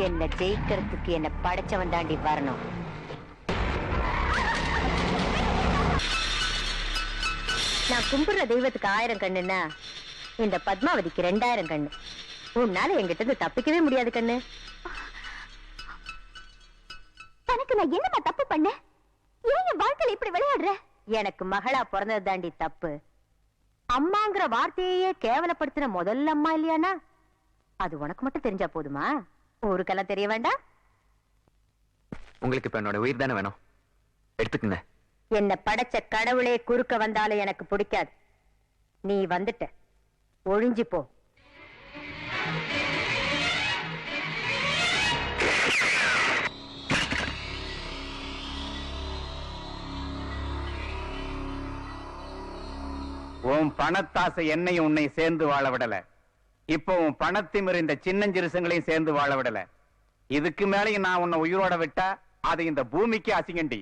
என்ன ஜெயிக்கிறதுக்கு என்ன படைச்சவன் தாண்டி வரணும். நான் கும்பிடுற தெய்வத்துக்கு 1000 கண்ணுன்னா இந்த பத்மாவதிக்கு 2000 கண்ணு. உன்னால என்கிட்ட இருந்து தப்பிக்கவே முடியாது கண்ணு. எனக்கு நான் என்னமா தப்பு பண்ண? ஏன் என் வாழ்க்கையில இப்படி விளையாடுற? எனக்கு மகளா பிறந்தது தாண்டி தப்பு. அம்மாங்கிற வார்த்தையே கேவலப்படுத்தின முதல்ல அம்மா இல்லையானா? அது உனக்கு மட்டும் தெரிஞ்சா போதுமா? ஊருக்கெல்லாம் தெரிய வேண்டாம். உங்களுக்கு இப்ப என்னோட உயிர் தானே வேணும், எடுத்துக்குங்க. என்ன படைச்ச கடவுளே குறுக்க வந்தாலும் எனக்கு பிடிக்காது. நீ வந்துட்ட, ஒழிஞ்சு போ. உன் பணத்தாசை என்னையும் உன்னை சேர்ந்து வாழ விடல. இப்போ உன் பணத்திமிரு இந்த சின்னஞ்சிறுசங்களையும் சேர்ந்து வாழ விடல. இதுக்கு மேலையும் நான் உன்னை உயிரோட விட்டா அது இந்த பூமிக்கு அசிங்கண்டி.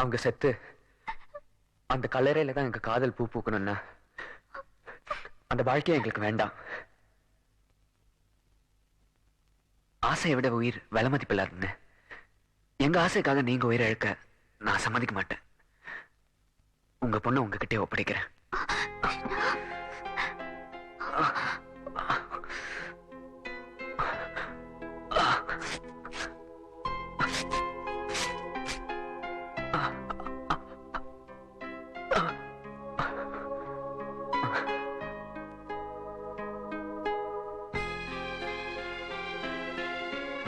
அவங்க செத்து அந்த கல்லறையில தான் எங்க காதல் பூ பூக்கணும்னா அந்த வாழ்க்கையை எங்களுக்கு வேண்டாம். ஆசையை விட உயிர் விலை மதிப்பில்லாதுன்னு. எங்க ஆசைக்காக நீங்க உயிரை இழக்க நான் சம்மதிக்க மாட்டேன். உங்க பொண்ணு உங்ககிட்டே ஒப்படைக்கிறேன்.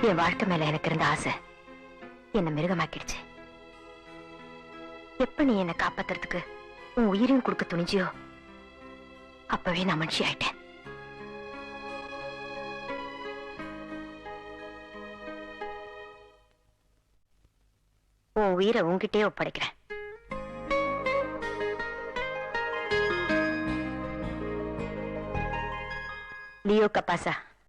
என் வாழ்க்கை மேல எனக்கு இருந்த ஆசை என்ன மிருகமாக்கிடுச்சு. எப்ப நீ என்ன காப்பாத்துறதுக்கு உன் உயிரையும் கொடுக்க துணிஞ்சியோ அப்பவே நான் மனுஷி ஆயிட்டேன். உன் உயிரை உன்கிட்டயே ஒப்படைக்கிறேன். லியோ கபாசா.